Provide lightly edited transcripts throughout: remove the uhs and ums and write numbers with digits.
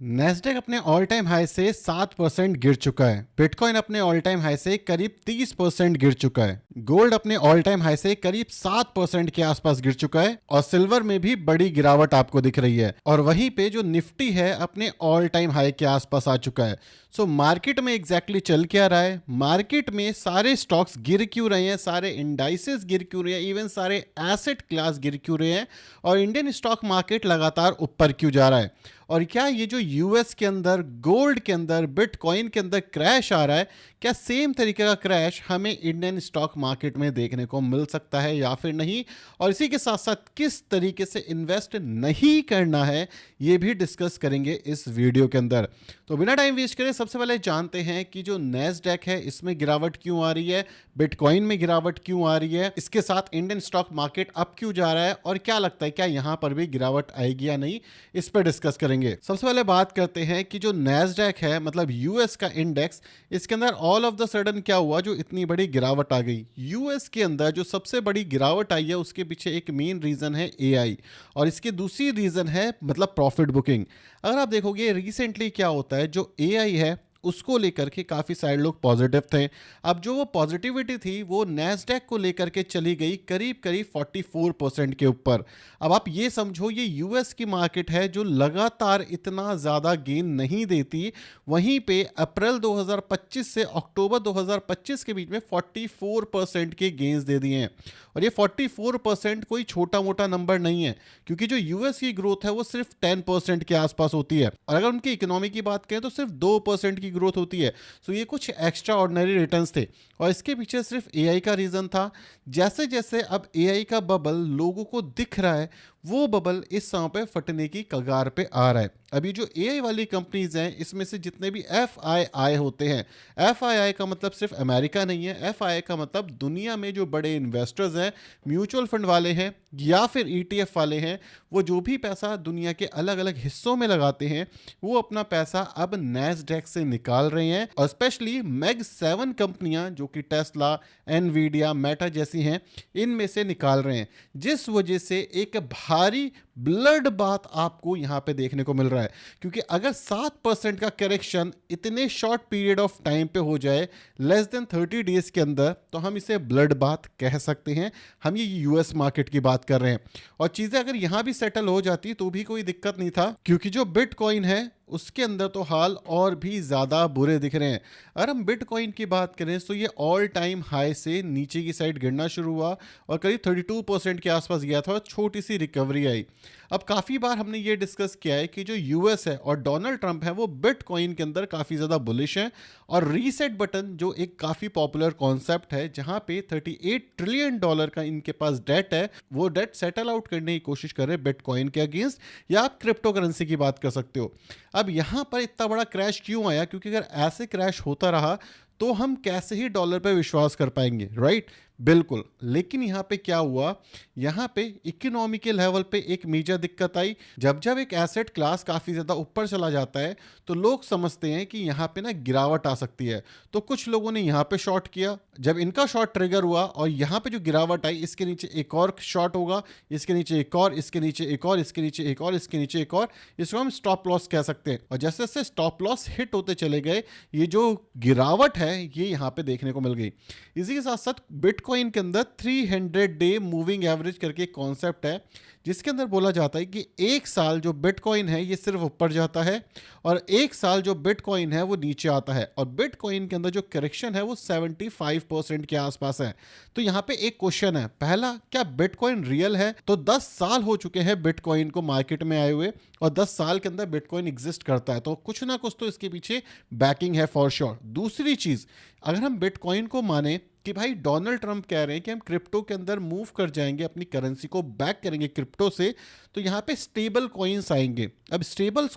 Nasdaq अपने all time high से 7% गिर चुका है। बिटकॉइन अपने ऑल टाइम हाई से करीब 30% गिर चुका है। गोल्ड अपने ऑल टाइम हाई से करीब 7% के आसपास गिर चुका है और सिल्वर में भी बड़ी गिरावट आपको दिख रही है। और वहीं पे जो निफ्टी है अपने ऑल टाइम हाई के आसपास आ चुका है। सो मार्केट में एग्जैक्टली चल क्या रहा है, मार्केट में सारे स्टॉक्स गिर क्यों रहे हैं, सारे इंडाइसेस गिर क्यों रहे हैं, इवन सारे एसेट क्लास गिर क्यों रहे हैं और इंडियन स्टॉक मार्केट लगातार ऊपर क्यों जा रहा है। और क्या ये जो यूएस के अंदर गोल्ड के अंदर बिटकॉइन के अंदर क्रैश आ रहा है, क्या सेम तरीके का क्रैश हमें इंडियन स्टॉक मार्केट में देखने को मिल सकता है या फिर नहीं। और इसी के साथ साथ किस तरीके से इन्वेस्ट नहीं करना है ये भी डिस्कस करेंगे इस वीडियो के अंदर। तो बिना टाइम वेस्ट करें सबसे पहले जानते हैं कि जो नैस्डैक है इसमें गिरावट क्यों आ रही है, बिटकॉइन में गिरावट क्यों आ रही है, इसके साथ इंडियन स्टॉक मार्केट अप क्यों जा रहा है और क्या लगता है क्या यहां पर भी गिरावट आएगी या नहीं, इस पर डिस्कस करेंगे। सबसे पहले बात करते हैं कि जो नैस्डैक है मतलब यूएस का इंडेक्स, इसके अंदर ऑल ऑफ द सडन क्या हुआ जो इतनी बड़ी गिरावट आ गई। यूएस के अंदर जो सबसे बड़ी गिरावट आई है उसके पीछे एक मेन रीजन है एआई और इसकी दूसरी रीजन है मतलब प्रॉफिट बुकिंग। अगर आप देखोगे रिसेंटली क्या होता है, जो एआई है उसको लेकर के काफ़ी सारे लोग पॉजिटिव थे। अब जो वो पॉजिटिविटी थी वो नैस्डैक को लेकर के चली गई करीब करीब 44% के ऊपर। अब आप ये समझो ये यूएस की मार्केट है जो लगातार इतना ज़्यादा गेन नहीं देती, वहीं पे अप्रैल 2025 से अक्टूबर 2025 के बीच में 44% के गेन्स दे दिए हैं। और ये 44% कोई छोटा मोटा नंबर नहीं है, क्योंकि जो यूएस की ग्रोथ है वो सिर्फ 10% के आसपास होती है और अगर उनकी इकोनॉमी की बात करें तो सिर्फ 2% की ग्रोथ होती है। सो ये कुछ एक्स्ट्रा ऑर्डिनरी रिटर्न्स थे और इसके पीछे सिर्फ एआई का रीजन था। जैसे जैसे अब एआई का बबल लोगों को दिख रहा है वो बबल इस समय पे फटने की कगार पे आ रहा है। अभी जो एआई वाली कंपनीज हैं इसमें से जितने भी एफआईआई होते हैं, एफआईआई का मतलब सिर्फ अमेरिका नहीं है, एफआईआई का मतलब दुनिया में जो बड़े इन्वेस्टर्स हैं, म्यूचुअल फंड वाले हैं या फिर ईटीएफ वाले हैं, वो जो भी पैसा दुनिया के अलग अलग हिस्सों में लगाते हैं वो अपना पैसा अब नैस्डैक से निकाल रहे हैं। और स्पेशली मैग 7 कंपनियां जो कि टेस्ला, एनवीडिया, मेटा जैसी हैं, इनमें से निकाल रहे हैं, जिस वजह से एक भारी ब्लड बात आपको यहां पे देखने को मिल रहा है। क्योंकि अगर 7% का करेक्शन इतने शॉर्ट पीरियड ऑफ टाइम पे हो जाए, लेस देन 30 डेज के अंदर, तो हम इसे ब्लड बात कह सकते हैं। हम ये यूएस मार्केट की बात कर रहे हैं और चीजें अगर यहां भी सेटल हो जाती तो भी कोई दिक्कत नहीं था, क्योंकि जो बिटकॉइन है उसके अंदर तो हाल और भी ज़्यादा बुरे दिख रहे हैं। अगर हम बिटकॉइन की बात करें तो ये ऑल टाइम हाई से नीचे की साइड गिरना शुरू हुआ और करीब 32% के आसपास गया था और छोटी सी रिकवरी आई। अब काफ़ी बार हमने ये डिस्कस किया है कि जो यूएस है और डोनाल्ड ट्रंप है वो बिटकॉइन के अंदर काफ़ी ज़्यादा बुलिश है और रीसेट बटन जो एक काफ़ी पॉपुलर कॉन्सेप्ट है जहां पे $38 ट्रिलियन का इनके पास डेट है, वो डेट सेटल आउट करने की कोशिश कर रहे हैं बिटकॉइन के अगेंस्ट, या आप क्रिप्टो करेंसी की बात कर सकते हो। अब यहां पर इतना बड़ा क्रैश क्यों आया, क्योंकि अगर ऐसे क्रैश होता रहा तो हम कैसे ही डॉलर पे विश्वास कर पाएंगे, राइट? बिल्कुल। लेकिन यहाँ पे क्या हुआ, यहाँ पे इकोनॉमी के लेवल पे एक मेजर दिक्कत आई। जब जब एक एसेट क्लास काफ़ी ज़्यादा ऊपर चला जाता है तो लोग समझते हैं कि यहाँ पे ना गिरावट आ सकती है, तो कुछ लोगों ने यहाँ पे शॉर्ट किया। जब इनका शॉर्ट ट्रिगर हुआ और यहाँ पे जो गिरावट आई इसके नीचे एक और शॉर्ट होगा, इसके नीचे एक और, इसके नीचे एक और, इसके नीचे एक और, इसके नीचे एक और, इसको हम स्टॉप लॉस कह सकते हैं। और जैसे जैसे स्टॉप लॉस हिट होते चले गए ये जो गिरावट है ये यहाँ पे देखने को मिल गई। इसी के साथ साथ बिटकॉइन के अंदर 300 डे मूविंग एवरेज करके एक कॉन्सेप्ट है जिसके अंदर बोला जाता है कि एक साल जो बिटकॉइन है ये सिर्फ ऊपर जाता है और एक साल जो बिटकॉइन है वो नीचे आता है और बिटकॉइन के अंदर जो करेक्शन है वो 75% के आसपास है। तो यहाँ पे एक क्वेश्चन है, पहला, क्या बिटकॉइन रियल है? तो 10 साल हो चुके हैं बिटकॉइन को मार्केट में आए हुए और 10 साल के अंदर बिटकॉइन एग्जिस्ट करता है, तो कुछ ना कुछ तो इसके पीछे बैकिंग है फॉर श्योर। दूसरी चीज, अगर हम बिटकॉइन को माने कि भाई डोनाल्ड ट्रंप कह रहे हैं कि हम क्रिप्टो के अंदर मूव कर जाएंगे, अपनी करेंसी को बैक करेंगे क्रिप्टो से, तो यहाँ पे स्टेबल कॉइन्स आएंगे। अब स्टेबल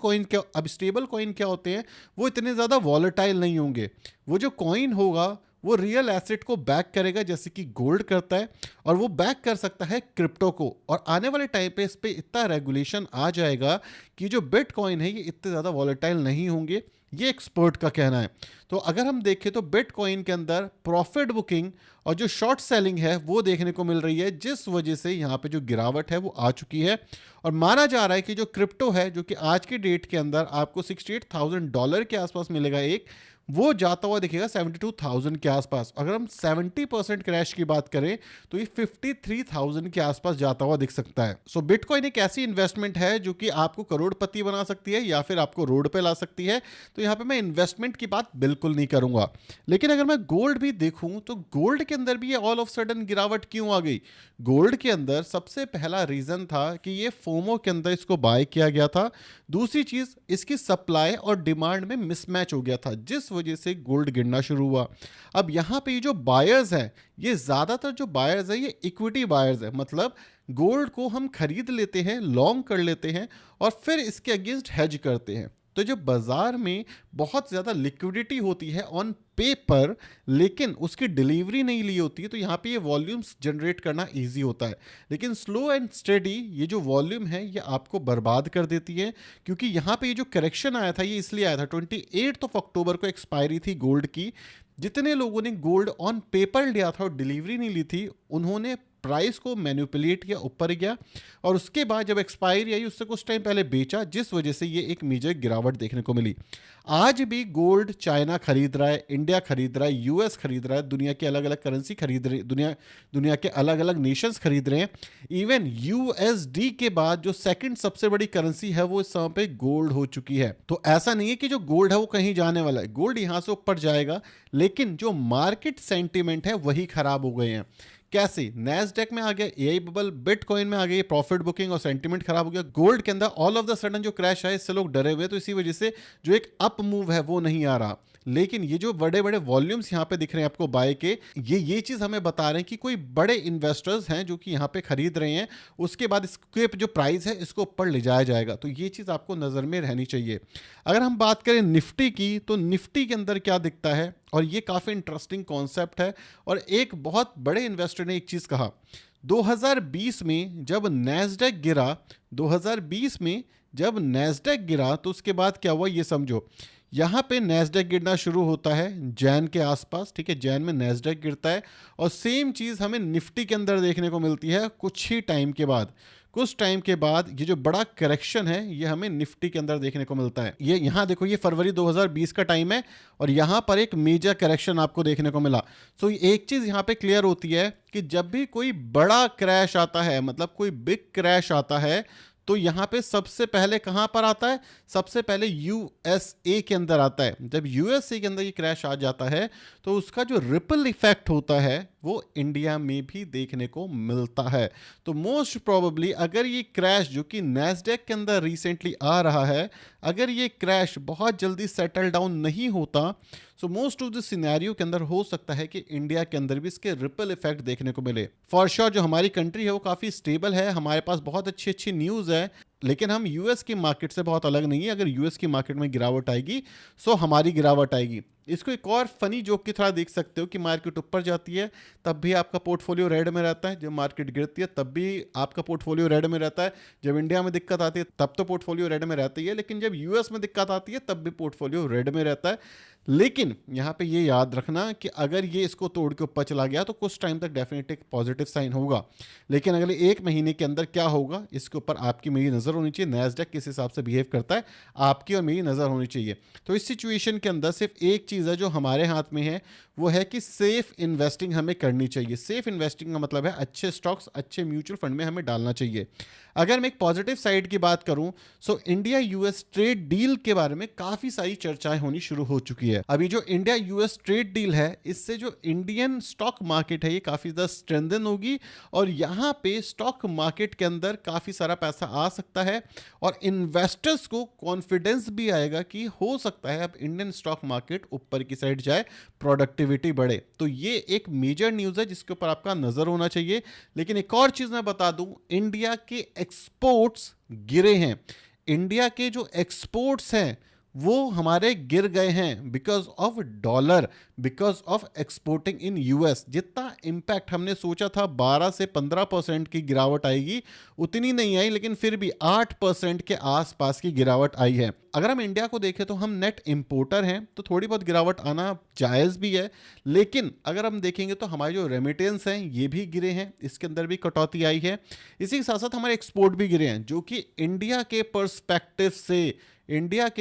कॉइन क्या होते हैं, वो इतने ज़्यादा वॉलेटाइल नहीं होंगे। वो जो कॉइन होगा वो रियल एसेट को बैक करेगा जैसे कि गोल्ड करता है और वो बैक कर सकता है क्रिप्टो को। और आने वाले टाइम पे इस पे इतना रेगुलेशन आ जाएगा कि जो बिटकॉइन है ये इतने ज़्यादा वॉलेटाइल नहीं होंगे ये एक्सपर्ट का कहना है। तो अगर हम देखें तो बिटकॉइन के अंदर प्रॉफिट बुकिंग और जो शॉर्ट सेलिंग है वो देखने को मिल रही है, जिस वजह से यहाँ पे जो गिरावट है वो आ चुकी है। और माना जा रहा है कि जो क्रिप्टो है, जो कि आज की डेट के अंदर आपको $68,000 के आसपास मिलेगा एक, वो जाता हुआ दिखेगा 72,000 के आसपास। अगर हम 70% क्रैश की बात करें तो ये 53,000 के आसपास जाता हुआ दिख सकता है। सो बिटकॉइन एक ऐसी इन्वेस्टमेंट है जो कि आपको करोड़पति बना सकती है या फिर आपको रोड पे ला सकती है। तो यहाँ पे मैं इन्वेस्टमेंट की बात बिल्कुल नहीं करूंगा। लेकिन अगर मैं गोल्ड भी देखूं तो गोल्ड के अंदर भी ये ऑल ऑफ सडन गिरावट क्यों आ गई? गोल्ड के अंदर सबसे पहला रीजन था कि ये फोमो के अंदर इसको बाय किया गया था। दूसरी चीज, इसकी सप्लाई और डिमांड में मिसमैच हो गया था, जिस वजह से गोल्ड गिरना शुरू हुआ। अब यहां पे ये जो बायर्स हैं, ये ज्यादातर जो बायर्स है ये इक्विटी बायर्स है, मतलब गोल्ड को हम खरीद लेते हैं, लॉन्ग कर लेते हैं और फिर इसके अगेंस्ट हेज करते हैं। तो जब बाजार में बहुत ज्यादा लिक्विडिटी होती है ऑन पेपर, लेकिन उसकी डिलीवरी नहीं ली होती है, तो यहाँ पे ये वॉल्यूम्स जनरेट करना इजी होता है। लेकिन स्लो एंड स्टेडी ये जो वॉल्यूम है ये आपको बर्बाद कर देती है। क्योंकि यहाँ पे ये जो करेक्शन आया था ये इसलिए आया था, 28 अक्टूबर को एक्सपायरी थी गोल्ड की। जितने लोगों ने गोल्ड ऑन पेपर लिया था और डिलीवरी नहीं ली थी, उन्होंने प्राइस को मैनिपुलेट किया, ऊपर गया, और उसके बाद जब एक्सपायरी आई उससे कुछ टाइम पहले बेचा, जिस वजह से ये एक मेजर गिरावट देखने को मिली। आज भी गोल्ड चाइना खरीद रहा है, इंडिया खरीद रहा है, यूएस खरीद रहा है, दुनिया के अलग अलग करेंसी खरीद रहे, दुनिया के अलग अलग नेशंस खरीद रहे हैं। इवन यूएसडी के बाद जो सेकंड सबसे बड़ी करेंसी है वो इस समय पे गोल्ड हो चुकी है। तो ऐसा नहीं है कि जो गोल्ड है वो कहीं जाने वाला है, गोल्ड यहां से ऊपर जाएगा, लेकिन जो मार्केट सेंटीमेंट है वही खराब हो गए हैं। कैसे? नैस्डैक में आ गया एआई बबल, बिटकॉइन में आ गई प्रॉफिट बुकिंग और सेंटीमेंट खराब हो गया। गोल्ड के अंदर ऑल ऑफ द सडन जो क्रैश है इससे लोग डरे हुए, तो इसी वजह से जो एक अप मूव है वो नहीं आ रहा। लेकिन ये जो बड़े बड़े वॉल्यूम्स यहाँ पे दिख रहे हैं आपको बाय के, ये चीज हमें बता रहे हैं कि कोई बड़े इन्वेस्टर्स हैं जो कि यहाँ पे खरीद रहे हैं, उसके बाद इसके जो प्राइस है इसको ऊपर ले जाया जाएगा। तो ये चीज आपको नजर में रहनी चाहिए। अगर हम बात करें निफ्टी की, तो निफ्टी के अंदर क्या दिखता है, और ये काफी इंटरेस्टिंग कॉन्सेप्ट है। और एक बहुत बड़े इन्वेस्टर ने एक चीज कहा, 2020 में जब नैस्डैक गिरा, 2020 में जब नैस्डैक गिरा तो उसके बाद क्या हुआ ये समझो। यहाँ पे नैस्डैक गिरना शुरू होता है जैन के आसपास, ठीक है, जैन में नैस्डैक गिरता है, और सेम चीज़ हमें निफ्टी के अंदर देखने को मिलती है कुछ ही टाइम के बाद। कुछ टाइम के बाद ये जो बड़ा करेक्शन है ये हमें निफ्टी के अंदर देखने को मिलता है। ये यहाँ देखो, ये फरवरी 2020 का टाइम है और यहाँ पर एक मेजर करेक्शन आपको देखने को मिला। सो एक चीज़ यहाँ पे क्लियर होती है कि जब भी कोई बड़ा क्रैश आता है, मतलब कोई बिग क्रैश आता है, तो यहाँ पे सबसे पहले कहाँ पर आता है? सबसे पहले यूएसए के अंदर आता है। जब यूएसए के अंदर ये क्रैश आ जाता है तो उसका जो रिपल इफेक्ट होता है वो इंडिया में भी देखने को मिलता है। तो मोस्ट प्रोबेबली अगर ये क्रैश जो कि नैस्डैक के अंदर रिसेंटली आ रहा है, अगर ये क्रैश बहुत जल्दी सेटल डाउन नहीं होता, so most of the scenario के अंदर हो सकता है कि इंडिया के अंदर भी इसके रिपल इफेक्ट देखने को मिले। फॉर श्योर जो हमारी कंट्री है वो काफ़ी स्टेबल है, हमारे पास बहुत अच्छी अच्छी न्यूज़ है, लेकिन हम यूएस की मार्केट से बहुत अलग नहीं है। अगर यूएस की मार्केट में गिरावट आएगी सो हमारी गिरावट आएगी। इसको एक और फनी जोक की तरह देख सकते हो कि मार्केट ऊपर जाती है तब भी आपका पोर्टफोलियो रेड में रहता है, जब मार्केट गिरती है तब भी आपका पोर्टफोलियो रेड में रहता है। जब इंडिया में दिक्कत आती है तब तो पोर्टफोलियो रेड में रहता ही है, लेकिन जब यूएस में दिक्कत आती है तब भी पोर्टफोलियो रेड में रहता है। लेकिन यहाँ पे ये याद रखना कि अगर ये इसको तोड़ के ऊपर चला गया तो कुछ टाइम तक डेफिनेटली एक पॉजिटिव साइन होगा, लेकिन अगले एक महीने के अंदर क्या होगा इसके ऊपर आपकी मेरी नज़र होनी चाहिए। नैस्डैक किस हिसाब से बिहेव करता है आपकी और मेरी नज़र होनी चाहिए। तो इस सिचुएशन के अंदर सिर्फ एक चीज़ है जो हमारे हाथ में है, वो है कि सेफ इन्वेस्टिंग हमें करनी चाहिए। सेफ इन्वेस्टिंग का मतलब है अच्छे स्टॉक्स, अच्छे म्यूचुअल फंड में हमें डालना चाहिए। अगर मैं एक पॉजिटिव साइड की बात करूं, so India US trade deal के बारे में काफ़ी सारी चर्चाएं होनी शुरू हो चुकी है। अभी जो इंडिया यूएस ट्रेड डील है, इससे जो इंडियन स्टॉक मार्केट है ये काफ़ी ज़्यादा स्ट्रेंथन होगी, और यहाँ पे स्टॉक मार्केट के अंदर काफ़ी सारा पैसा आ सकता है, और इन्वेस्टर्स को कॉन्फिडेंस भी आएगा कि हो सकता है अब इंडियन स्टॉक मार्केट ऊपर की साइड जाए, प्रोडक्टिविटी बढ़े। तो ये एक मेजर न्यूज़ है जिसके ऊपर आपका नज़र होना चाहिए। लेकिन एक और चीज़ मैं बता दूं, इंडिया के एक्सपोर्ट्स गिरे हैं। इंडिया के जो एक्सपोर्ट्स हैं वो हमारे गिर गए हैं because of dollar, because of exporting in US. जितना इम्पैक्ट हमने सोचा था 12 से 15% की गिरावट आएगी, उतनी नहीं आई, लेकिन फिर भी 8% के आसपास की गिरावट आई है। अगर हम इंडिया को देखें तो हम नेट इंपोर्टर हैं, तो थोड़ी बहुत गिरावट आना जायज़ भी है, लेकिन अगर हम देखेंगे तो हमारे जो रेमिटेंस हैं ये भी गिरे हैं, इसके अंदर भी कटौती आई है। इसी के साथ साथ हमारे एक्सपोर्ट भी गिरे हैं, जो कि इंडिया के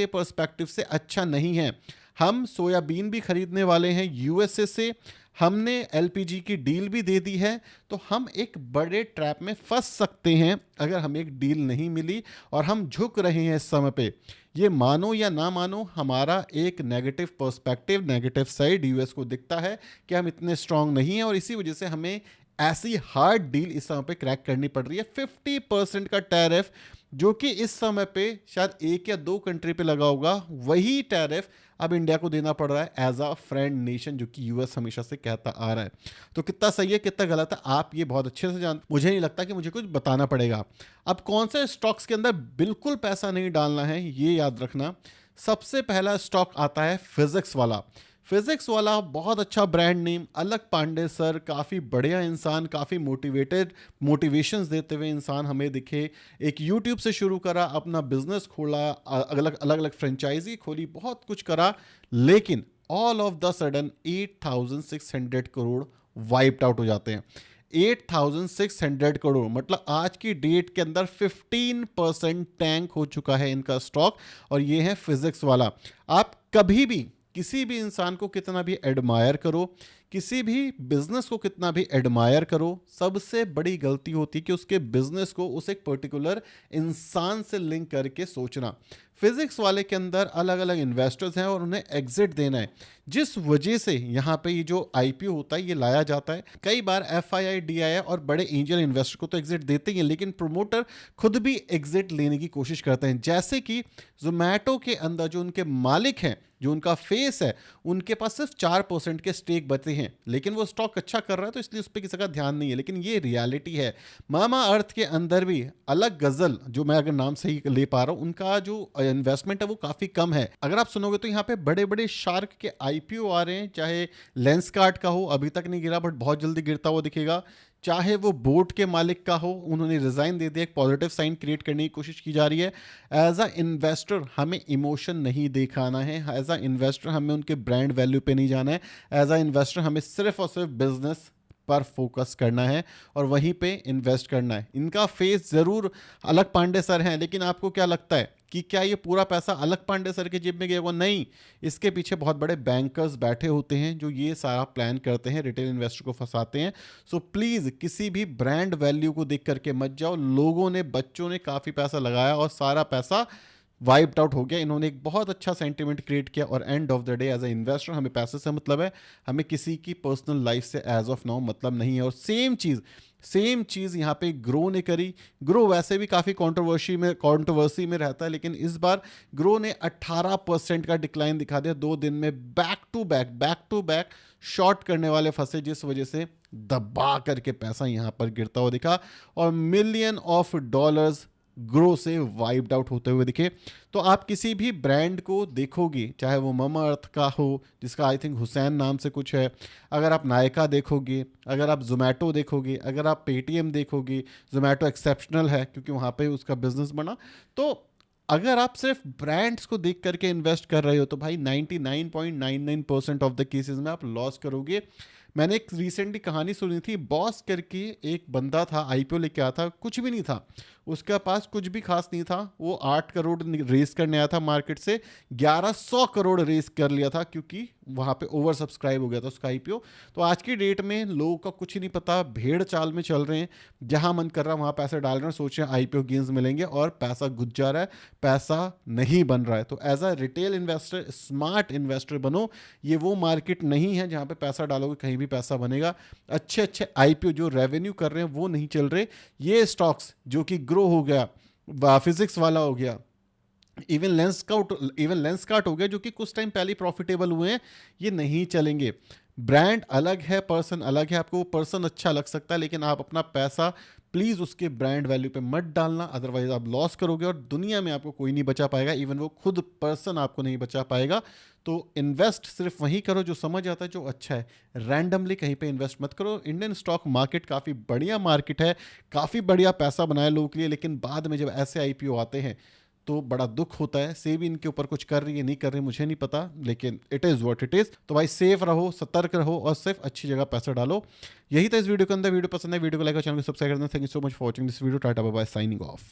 पर्सपेक्टिव से अच्छा नहीं है। हम सोयाबीन भी खरीदने वाले हैं यूएसए से, हमने एलपीजी की डील भी दे दी है, तो हम एक बड़े ट्रैप में फंस सकते हैं अगर हमें एक डील नहीं मिली और हम झुक रहे हैं इस समय पे। ये मानो या ना मानो, हमारा एक negative perspective, negative side US को दिखता है कि हम इतने स्ट्रांग नहीं हैं, और इसी वजह से हमें ऐसी हार्ड डील इस समय पे क्रैक करनी पड़ रही है। 50% का टैरिफ, जो कि इस समय पे शायद एक या दो कंट्री पे लगा होगा, वही टैरिफ अब इंडिया को देना पड़ रहा है एज अ फ्रेंड नेशन, जो कि यूएस हमेशा से कहता आ रहा है। तो कितना सही है कितना गलत है आप ये बहुत अच्छे से जानते, मुझे नहीं लगता कि मुझे कुछ बताना पड़ेगा। अब कौन से स्टॉक्स के अंदर बिल्कुल पैसा नहीं डालना है ये याद रखना। सबसे पहला स्टॉक आता है फिजिक्स वाला। फिजिक्स वाला बहुत अच्छा ब्रांड नेम, अलग पांडे सर, काफ़ी बढ़िया इंसान, काफ़ी मोटिवेशंस देते हुए इंसान हमें दिखे। एक यूट्यूब से शुरू करा, अपना बिजनेस खोला, अलग अलग फ्रेंचाइजी खोली, बहुत कुछ करा, लेकिन all of the sudden 8,600 crore wiped out हो जाते हैं। 8,600 करोड़ मतलब आज की डेट के अंदर 15% टैंक हो चुका है इनका स्टॉक, और ये है फिजिक्स वाला। आप कभी भी किसी भी इंसान को कितना भी एडमायर करो, किसी भी बिजनेस को कितना भी एडमायर करो, सबसे बड़ी गलती होती है कि उसके बिजनेस को उस एक पर्टिकुलर इंसान से लिंक करके सोचना। फिजिक्स वाले के अंदर अलग अलग इन्वेस्टर्स हैं और उन्हें एग्जिट देना है, जिस वजह से यहाँ पे ये जो आईपीओ होता है ये लाया जाता है। कई बार एफआईआई, डीआईआई और बड़े एंजल इन्वेस्टर को तो एग्जिट देते ही हैं, लेकिन प्रोमोटर खुद भी एग्जिट लेने की कोशिश करते हैं। जैसे कि जोमैटो के अंदर जो उनके मालिक हैं, जो उनका फेस है, उनके पास सिर्फ 4% के स्टेक बचे हैं, लेकिन वो स्टॉक अच्छा कर रहा है तो इसलिए उस पर किसी का ध्यान नहीं है, लेकिन ये रियलिटी है। मामा अर्थ के अंदर भी अलग गजल, जो मैं अगर नाम सही ले पा रहा हूं, उनका जो इन्वेस्टमेंट है वो काफी कम है। अगर आप सुनोगे तो यहाँ पे बड़े बड़े शार्क के आईपीओ आ रहे हैं, चाहे लेंसकार्ट का हो, अभी तक नहीं गिरा बट बहुत जल्दी गिरता हुआ दिखेगा, चाहे वो बोट के मालिक का हो, उन्होंने रिजाइन दे दिया, एक पॉजिटिव साइन क्रिएट करने की कोशिश की जा रही है। एज अ इन्वेस्टर हमें इमोशन नहीं दिखाना है, एज अ इन्वेस्टर हमें उनके ब्रांड वैल्यू पे नहीं जाना है, एज अ इन्वेस्टर हमें सिर्फ और सिर्फ बिजनेस पर फोकस करना है और वहीं पे इन्वेस्ट करना है। इनका फेस जरूर अलग पांडे सर हैं, लेकिन आपको क्या लगता है कि क्या ये पूरा पैसा अलग पांडे सर के जेब में गया होगा? नहीं, इसके पीछे बहुत बड़े बैंकर्स बैठे होते हैं जो ये सारा प्लान करते हैं, रिटेल इन्वेस्टर को फंसाते हैं। सो प्लीज किसी भी ब्रांड वैल्यू को देख करके मत जाओ। लोगों ने, बच्चों ने काफी पैसा लगाया और सारा पैसा वाइप्ड आउट हो गया। इन्होंने एक बहुत अच्छा सेंटिमेंट क्रिएट किया, और end of the day as a investor हमें पैसे से मतलब है, हमें किसी की पर्सनल लाइफ से एज ऑफ नाउ मतलब नहीं है। और सेम चीज़ यहाँ पे ग्रो ने करी। ग्रो वैसे भी काफ़ी कंट्रोवर्सी में रहता है, लेकिन इस बार ग्रो ने 18% का डिक्लाइन दिखा दिया 2 दिन में। बैक टू बैक शॉर्ट करने वाले फंसे, जिस वजह से दबा करके पैसा यहाँ पर गिरता हुआ दिखा, और $millions ऑफ डॉलर्स ग्रो से वाइप्ड आउट होते हुए दिखे। तो आप किसी भी ब्रांड को देखोगे, चाहे वो ममा अर्थ का हो, जिसका आई थिंक हुसैन नाम से कुछ है, अगर आप नायका देखोगे, अगर आप जोमैटो देखोगे, अगर आप पेटीएम देखोगे, जोमैटो एक्सेप्शनल है क्योंकि वहाँ पे उसका बिजनेस बना। तो अगर आप सिर्फ ब्रांड्स को देख करके इन्वेस्ट कर रहे हो तो भाई 99.99% ऑफ द केसेस में आप लॉस करोगे। मैंने एक रिसेंटली कहानी सुनी थी, बॉस करके एक बंदा था, आईपीओ लेके आया था, कुछ भी नहीं था उसके पास, कुछ भी खास नहीं था। वो 8 करोड़ रेस करने आया था मार्केट से, 1100 करोड़ रेस कर लिया था क्योंकि वहाँ पे ओवर सब्सक्राइब हो गया था उसका आईपीओ। तो आज की डेट में लोगों का कुछ नहीं पता, भेड़ चाल में चल रहे हैं, जहाँ मन कर रहा है वहाँ पैसे डाल रहे हैं, सोच रहे हैं आईपीओ गेन्स मिलेंगे, और पैसा घुस जा रहा है, पैसा नहीं बन रहा है। तो as a retail investor smart investor बनो। ये वो मार्केट नहीं है जहाँ पे पैसा डालोगे कहीं भी पैसा बनेगा। अच्छे आईपीओ जो रेवेन्यू कर रहे हैं वो नहीं चल रहे। ये स्टॉक्स जो कि ग्रो हो गया, फिजिक्स वाला हो गया, इवन लेंसकार्ट हो गया, जो कि कुछ टाइम पहले प्रॉफिटेबल हुए हैं, ये नहीं चलेंगे। ब्रांड अलग है, पर्सन अलग है। आपको वो पर्सन अच्छा लग सकता है, लेकिन आप अपना पैसा प्लीज उसके ब्रांड वैल्यू पे मत डालना, अदरवाइज आप लॉस करोगे और दुनिया में आपको कोई नहीं बचा पाएगा, इवन वो खुद पर्सन आपको नहीं बचा पाएगा। तो इन्वेस्ट सिर्फ वही करो जो समझ आता है, जो अच्छा है। रैंडमली कहीं पे इन्वेस्ट मत करो। इंडियन स्टॉक मार्केट काफ़ी बढ़िया मार्केट है, काफ़ी बढ़िया पैसा बनाया लोगों के लिए, लेकिन बाद में जब ऐसे आईपीओ आते हैं तो बड़ा दुख होता है। सेबी इनके ऊपर कुछ कर रही है नहीं कर रही मुझे नहीं पता, लेकिन it is what it is. तो भाई सेफ रहो, सतर्क रहो और सिर्फ अच्छी जगह पैसा डालो। यही था इस वीडियो के अंदर। वीडियो पसंद है वीडियो को लाइक और चैनल को सब्सक्राइब करना। Thank you so much for watching this video. Tata bye bye, signing of.